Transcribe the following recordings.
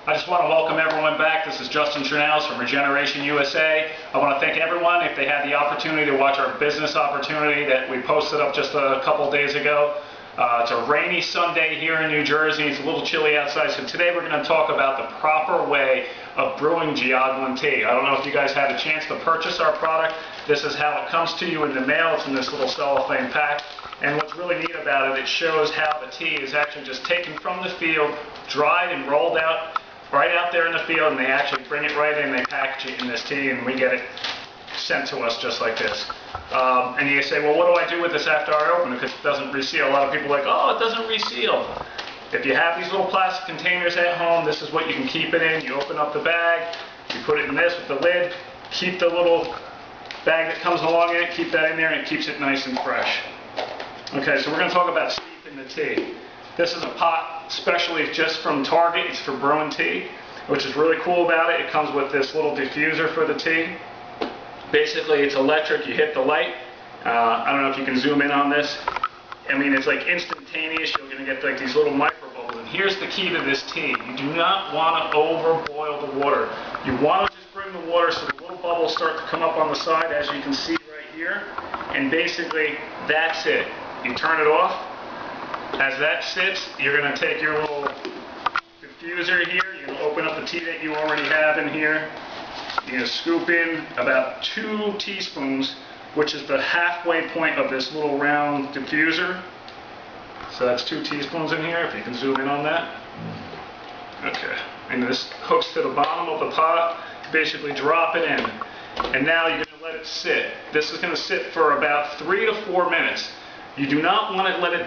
I just want to welcome everyone back. This is Justin Trinales from Regeneration USA. I want to thank everyone if they had the opportunity to watch our business opportunity that we posted up just a couple days ago. It's a rainy Sunday here in New Jersey. It's a little chilly outside, so today we're going to talk about the proper way of brewing Jee-OW-goolan tea. I don't know if you guys had a chance to purchase our product. This is how it comes to you in the mail. It's in this little cellophane pack. And what's really neat about it, it shows how the tea is actually just taken from the field, dried and rolled out right out there in the field, and they actually bring it right in, they package it in this tea, and we get it sent to us just like this. And you say, well, what do I do with this after I open it? Because it doesn't reseal. A lot of people are like, oh, it doesn't reseal. If you have these little plastic containers at home, this is what you can keep it in. You open up the bag, you put it in this with the lid, keep the little bag that comes along in it, keep that in there, and it keeps it nice and fresh. Okay, so we're going to talk about steeping the tea. This is a pot specially just from Target. It's for brewing tea, which is really cool about it. It comes with this little diffuser for the tea. Basically, it's electric. You hit the light. I don't know if you can zoom in on this. I mean, it's like instantaneous. You're going to get like these little micro bubbles. And here's the key to this tea. You do not want to overboil the water. You want to just bring the water so the little bubbles start to come up on the side, as you can see right here. And basically, that's it. You turn it off. As that sits, you're going to take your little diffuser here, you're going to open up the tea that you already have in here, you're going to scoop in about 2 teaspoons, which is the halfway point of this little round diffuser. So that's 2 teaspoons in here, if you can zoom in on that. Okay, and this hooks to the bottom of the pot, basically drop it in. And now you're going to let it sit. This is going to sit for about 3 to 4 minutes. You do not want to let it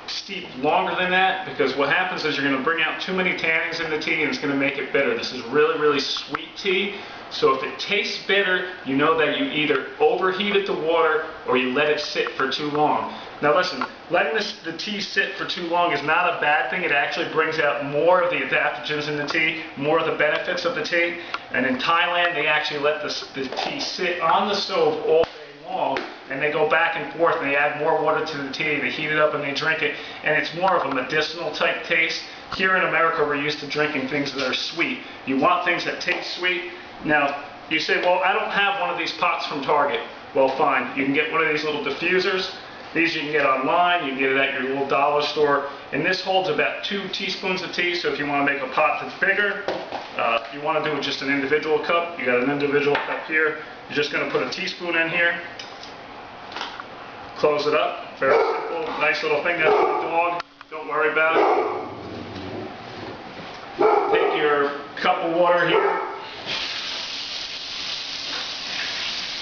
steep longer than that, because what happens is you're going to bring out too many tannins in the tea and it's going to make it bitter. This is really, really sweet tea. So if it tastes bitter, you know that you either overheated the water or you let it sit for too long. Now listen, letting the tea sit for too long is not a bad thing. It actually brings out more of the adaptogens in the tea, more of the benefits of the tea. And in Thailand, they actually let the tea sit on the stove all day long, and they go back and forth and they add more water to the tea, they heat it up and they drink it, and it's more of a medicinal type taste. Here in America, we're used to drinking things that are sweet. You want things that taste sweet. Now, you say, well, I don't have one of these pots from Target. Well, fine. You can get one of these little diffusers. These you can get online. You can get it at your little dollar store. And this holds about 2 teaspoons of tea, so if you want to make a pot that's bigger, if you want to do just an individual cup, you got an individual cup here. You're just going to put a teaspoon in here. Close it up. Very simple. Nice little thing. That's for the dog. Don't worry about it. Take your cup of water here.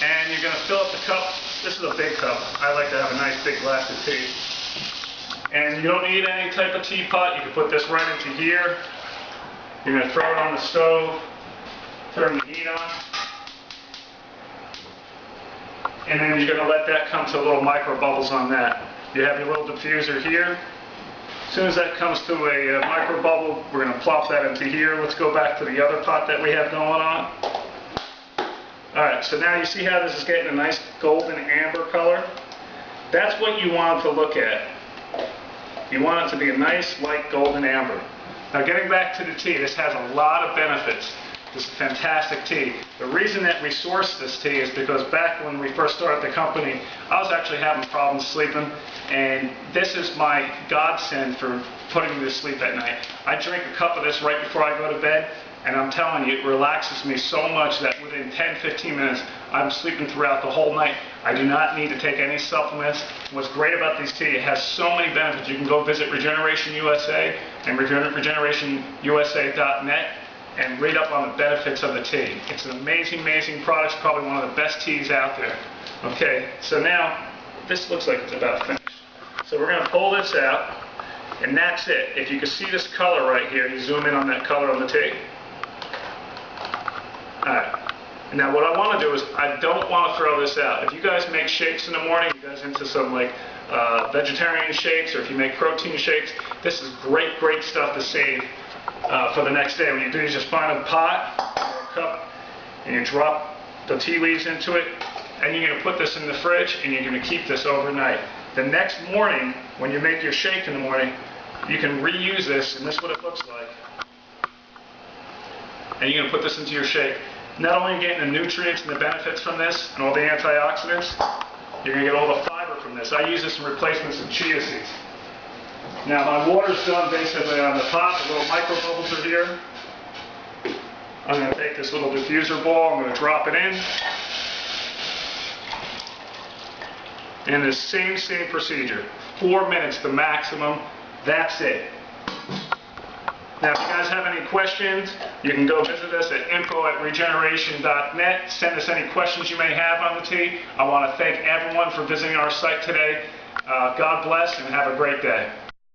And you're going to fill up the cup. This is a big cup. I like to have a nice big glass of tea. And you don't need any type of teapot. You can put this right into here. You're going to throw it on the stove. Turn the heat on. And then you're going to let that come to little micro bubbles on that. You have your little diffuser here. As soon as that comes to a micro bubble, we're going to plop that into here. Let's go back to the other pot that we have going on. Alright, so now you see how this is getting a nice golden amber color? That's what you want it to look at. You want it to be a nice light golden amber. Now getting back to the tea, this has a lot of benefits. This is fantastic tea. The reason that we sourced this tea is because back when we first started the company, I was actually having problems sleeping, and this is my godsend for putting me to sleep at night. I drink a cup of this right before I go to bed, and I'm telling you, it relaxes me so much that within 10-15 minutes, I'm sleeping throughout the whole night. I do not need to take any supplements. What's great about this tea, it has so many benefits. You can go visit Regeneration USA and regenerationusa.net and read up on the benefits of the tea. It's an amazing, amazing product. It's probably one of the best teas out there. Okay, so now, this looks like it's about finished. So we're going to pull this out, and that's it. If you can see this color right here, you zoom in on that color on the tea. Alright, now what I want to do is, I don't want to throw this out. If you guys make shakes in the morning, you guys into some like vegetarian shakes, or if you make protein shakes, this is great, great stuff to save for the next day. What you do is just find a pot or a cup, and you drop the tea leaves into it, and you're going to put this in the fridge, and you're going to keep this overnight. The next morning, when you make your shake in the morning, you can reuse this, and this is what it looks like. and you're going to put this into your shake. Not only are you getting the nutrients and the benefits from this and all the antioxidants, you're going to get all the fiber from this. I use this in replacement of chia seeds. Now my water's done basically on the top. The little micro bubbles are here. I'm going to take this little diffuser ball, I'm going to drop it in. And the same procedure. 4 minutes, the maximum. That's it. Now, if you guys have any questions, you can go visit us at info@regeneration.net. Send us any questions you may have on the tea. I want to thank everyone for visiting our site today. God bless and have a great day.